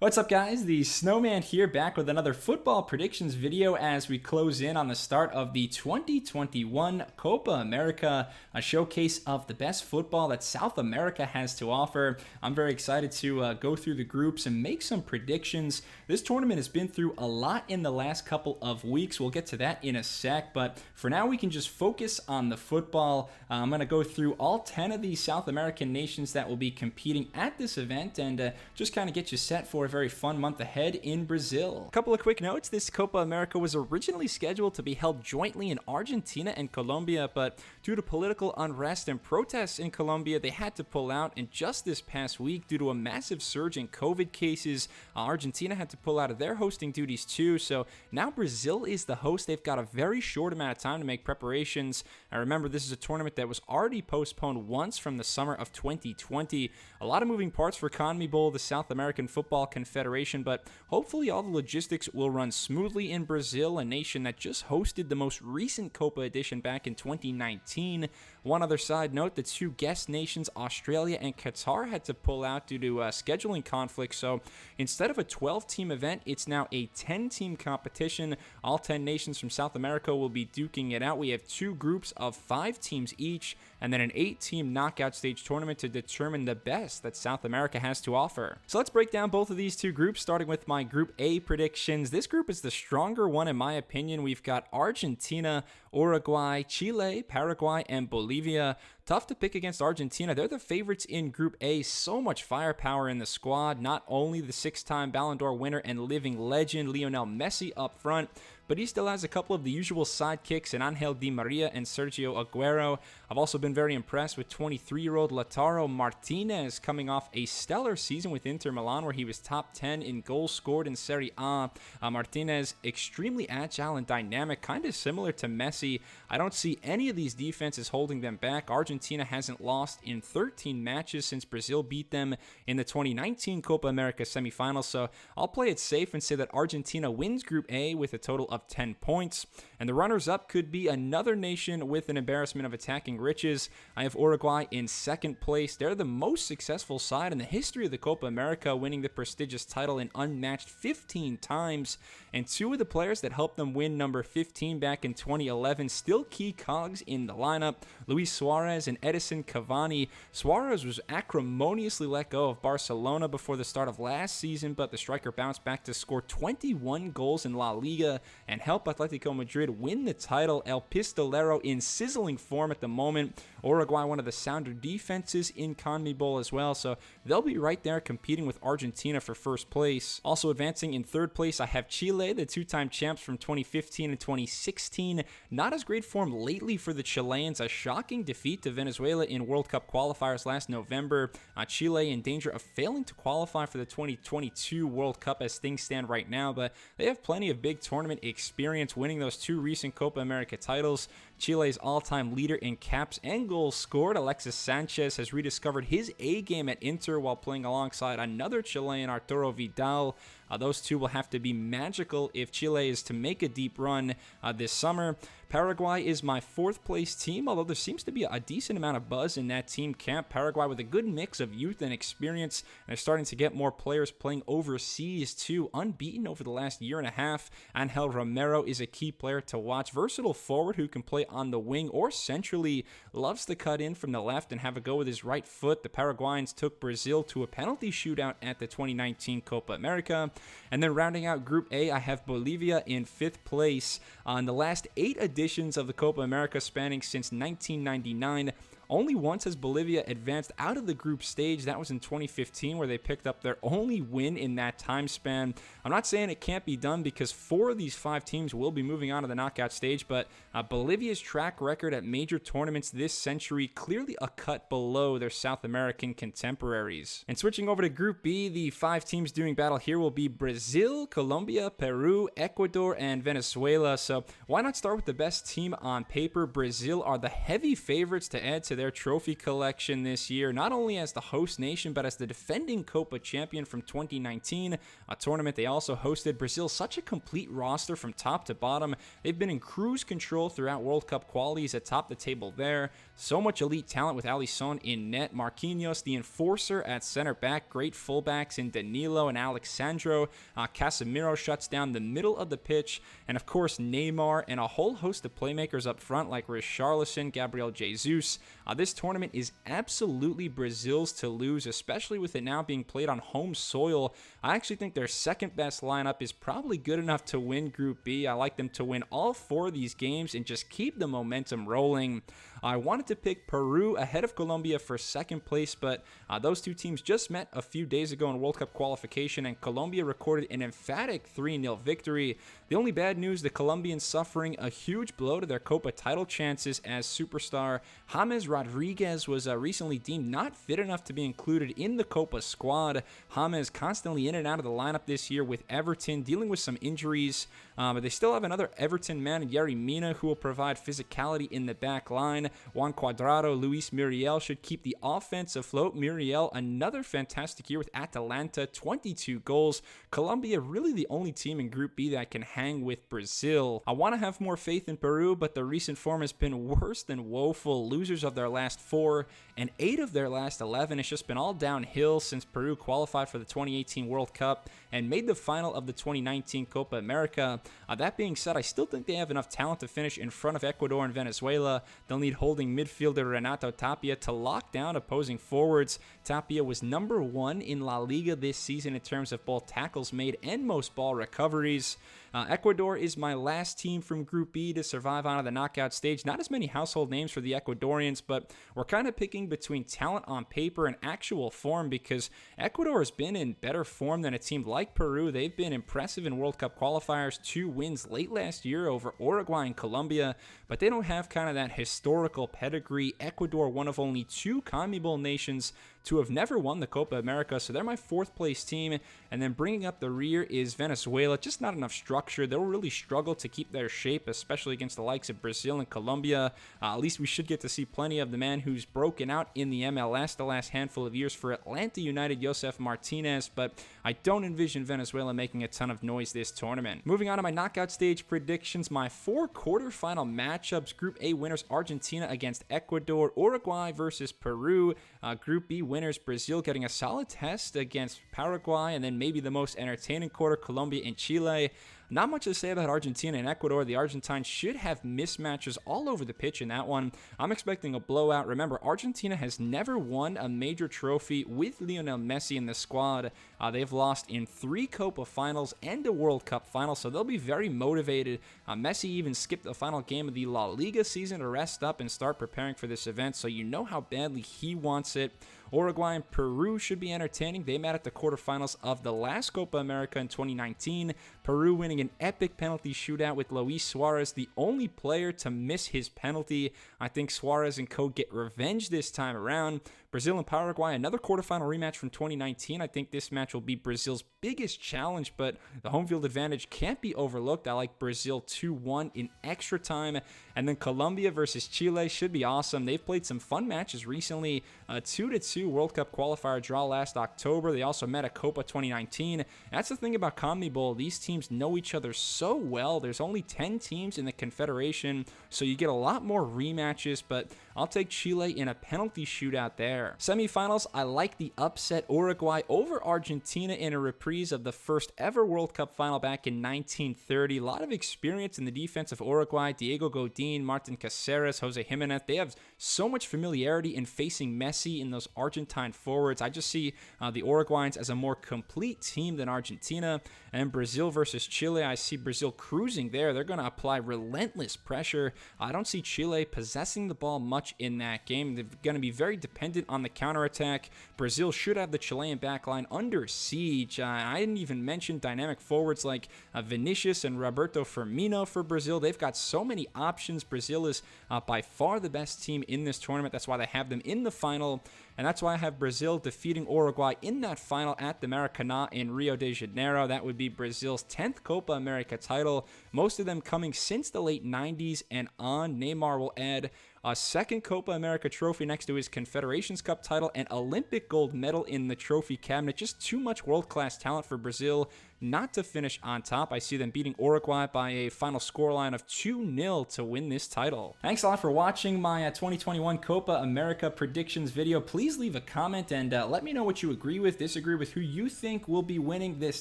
What's up, guys? The Snowman here, back with another football predictions video as we close in on the start of the 2021 Copa America, a showcase of the best football that South America has to offer. I'm very excited to go through the groups and make some predictions. This tournament has been through a lot in the last couple of weeks. We'll get to that in a sec, but for now we can just focus on the football. I'm going to go through all 10 of these South American nations that will be competing at this event and just kind of get you set for a very fun month ahead in Brazil. A couple of quick notes. This Copa America was originally scheduled to be held jointly in Argentina and Colombia, but due to political unrest and protests in Colombia, they had to pull out. And just this past week, due to a massive surge in COVID cases, Argentina had to pull out of their hosting duties too. So now Brazil is the host. They've got a very short amount of time to make preparations. I remember this is a tournament that was already postponed once from the summer of 2020. A lot of moving parts for CONMEBOL, the South American Football Confederation, but hopefully all the logistics will run smoothly in Brazil, a nation that just hosted the most recent Copa edition back in 2019. One other side note, the two guest nations, Australia and Qatar, had to pull out due to scheduling conflicts, so instead of a 12-team event, it's now a 10-team competition. All 10 nations from South America will be duking it out. We have two groups of 5 teams each, and then an 8-team knockout stage tournament to determine the best that South America has to offer. So let's break down both of these two groups, starting with my Group A predictions. This group is the stronger one in my opinion. We've got Argentina, Uruguay, Chile, Paraguay, and Bolivia. Tough to pick against Argentina. They're the favorites in Group A. So much firepower in the squad. Not only the 6-time Ballon d'Or winner and living legend Lionel Messi up front, but he still has a couple of the usual sidekicks in Angel Di Maria and Sergio Aguero. I've also been very impressed with 23-year-old Lautaro Martinez coming off a stellar season with Inter Milan where he was top 10 in goals scored in Serie A. Martinez, extremely agile and dynamic, kind of similar to Messi. I don't see any of these defenses holding them back. Argentina hasn't lost in 13 matches since Brazil beat them in the 2019 Copa America semifinals, so I'll play it safe and say that Argentina wins Group A with a total of 10 points. And the runners-up could be another nation with an embarrassment of attacking riches. I have Uruguay in second place. They're the most successful side in the history of the Copa America, winning the prestigious title an unmatched 15 times. And two of the players that helped them win number 15 back in 2011 still key cogs in the lineup, Luis Suarez and Edison Cavani. Suarez was acrimoniously let go of Barcelona before the start of last season, but the striker bounced back to score 21 goals in La Liga and help Atletico Madrid win the title. El Pistolero in sizzling form at the moment. Uruguay, one of the sounder defenses in CONMEBOL as well, so they'll be right there competing with Argentina for first place. Also advancing in third place, I have Chile, the 2-time champs from 2015 and 2016. Not as great form lately for the Chileans. A shocking defeat to Venezuela in World Cup qualifiers last November. Chile in danger of failing to qualify for the 2022 World Cup as things stand right now, but they have plenty of big tournament experience, winning those 2 recent Copa America titles. Chile's all-time leader in caps and goals scored, Alexis Sanchez, has rediscovered his A-game at Inter while playing alongside another Chilean, Arturo Vidal. Those two will have to be magical if Chile is to make a deep run this summer. Paraguay is my 4th place team, although there seems to be a decent amount of buzz in that team camp. Paraguay with a good mix of youth and experience, and they're starting to get more players playing overseas too. Unbeaten over the last year and a half. Angel Romero is a key player to watch. Versatile forward who can play on the wing or centrally. Loves to cut in from the left and have a go with his right foot. The Paraguayans took Brazil to a penalty shootout at the 2019 Copa America. And then rounding out Group A, I have Bolivia in 5th place. On the last 8 editions of the Copa America spanning since 1999, only once has Bolivia advanced out of the group stage. That was in 2015, where they picked up their only win in that time span. I'm not saying it can't be done because 4 of these 5 teams will be moving on to the knockout stage, but Bolivia's track record at major tournaments this century clearly a cut below their South American contemporaries. And switching over to Group B, the 5 teams doing battle here will be Brazil, Colombia, Peru, Ecuador, and Venezuela. So why not start with the best team on paper? Brazil are the heavy favorites to add to their trophy collection this year, not only as the host nation, but as the defending Copa champion from 2019, a tournament they also hosted. Brazil, such a complete roster from top to bottom. They've been in cruise control throughout World Cup qualities atop the table there. So much elite talent with Alisson in net, Marquinhos, the enforcer at center back, great fullbacks in Danilo and Alexandro. Casemiro shuts down the middle of the pitch, and of course Neymar and a whole host of playmakers up front like Richarlison, Gabriel Jesus. This tournament is absolutely Brazil's to lose, especially with it now being played on home soil. I actually think their second best lineup is probably good enough to win Group B. I like them to win all 4 of these games and just keep the momentum rolling. I wanted to pick Peru ahead of Colombia for second place, but those two teams just met a few days ago in World Cup qualification, and Colombia recorded an emphatic 3-0 victory. The only bad news, the Colombians suffering a huge blow to their Copa title chances as superstar James Rodriguez was recently deemed not fit enough to be included in the Copa squad. James constantly in and out of the lineup this year with Everton, dealing with some injuries, but they still have another Everton man, Yerry Mina, who will provide physicality in the back line. Juan Cuadrado, Luis Muriel should keep the offense afloat. Muriel, another fantastic year with Atalanta, 22 goals. Colombia, really the only team in Group B that can hang with Brazil. I want to have more faith in Peru, but the recent form has been worse than woeful. Losers of their last 4 and 8 of their last 11. It's just been all downhill since Peru qualified for the 2018 World Cup and made the final of the 2019 Copa America. That being said, I still think they have enough talent to finish in front of Ecuador and Venezuela. They'll need holding midfielder Renato Tapia to lock down opposing forwards. Tapia was number 1 in La Liga this season in terms of both tackles made and most ball recoveries. Ecuador is my last team from Group B to survive onto the knockout stage. Not as many household names for the Ecuadorians, but we're kind of picking between talent on paper and actual form because Ecuador has been in better form than a team like Peru. They've been impressive in World Cup qualifiers, 2 wins late last year over Uruguay and Colombia, but they don't have kind of that historical pedigree. Ecuador, one of only 2 CONMEBOL nations to have never won the Copa America, so they're my 4th place team. And then bringing up the rear is Venezuela. Just not enough structure. They'll really struggle to keep their shape, especially against the likes of Brazil and Colombia. At least we should get to see plenty of the man who's broken out in the MLS the last handful of years for Atlanta United, Josef Martinez, but I don't envision Venezuela making a ton of noise this tournament. Moving on to my knockout stage predictions, my 4 quarterfinal matchups. Group A winners Argentina against Ecuador, Uruguay versus Peru. Group B winners Brazil getting a solid test against Paraguay, and then maybe the most entertaining quarter, Colombia and Chile. Not much to say about Argentina and Ecuador. The Argentines should have mismatches all over the pitch in that one. I'm expecting a blowout. Remember, Argentina has never won a major trophy with Lionel Messi in the squad. They've lost in 3 Copa finals and a World Cup final, so they'll be very motivated. Messi even skipped the final game of the La Liga season to rest up and start preparing for this event, so you know how badly he wants it. Uruguay and Peru should be entertaining. They met at the quarterfinals of the last Copa America in 2019. Peru winning an epic penalty shootout with Luis Suarez, the only player to miss his penalty. I think Suarez and co get revenge this time around. Brazil and Paraguay, another quarterfinal rematch from 2019. I think this match will be Brazil's biggest challenge, but the home field advantage can't be overlooked. I like Brazil 2-1 in extra time. And then Colombia versus Chile should be awesome. They've played some fun matches recently. 2-2 World Cup qualifier draw last October. They also met at Copa 2019. That's the thing about CONMEBOL. These teams know each other so well. There's only 10 teams in the Confederation, so you get a lot more rematches, but I'll take Chile in a penalty shootout there. Semifinals, I like the upset Uruguay over Argentina in a reprise of the first ever World Cup final back in 1930. A lot of experience in the defense of Uruguay. Diego Godin, Martin Caceres, Jose Jimenez. They have so much familiarity in facing Messi in those Argentine forwards. I just see the Uruguayans as a more complete team than Argentina. And Brazil versus Chile, I see Brazil cruising there. They're going to apply relentless pressure. I don't see Chile possessing the ball much in that game. They're going to be very dependent on the counterattack. Brazil should have the Chilean backline under siege. I didn't even mention dynamic forwards like Vinicius and Roberto Firmino for Brazil. They've got so many options. Brazil is by far the best team in this tournament. That's why they have them in the final. And that's why I have Brazil defeating Uruguay in that final at the Maracanã in Rio de Janeiro. That would be Brazil's 10th Copa America title, most of them coming since the late 90s and on. Neymar will add a second Copa America trophy next to his Confederations Cup title, and Olympic gold medal in the trophy cabinet. Just too much world-class talent for Brazil not to finish on top. I see them beating Uruguay by a final scoreline of 2-0 to win this title. Thanks a lot for watching my 2021 Copa America predictions video. Please leave a comment and let me know what you agree with, disagree with, who you think will be winning this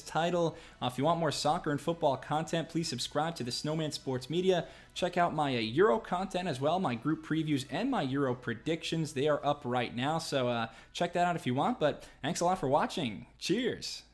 title. If you want more soccer and football content, please subscribe to the Snowman Sports Media. Check out my Euro content as well, my group previews and my Euro predictions. They are up right now, so check that out if you want. But thanks a lot for watching. Cheers.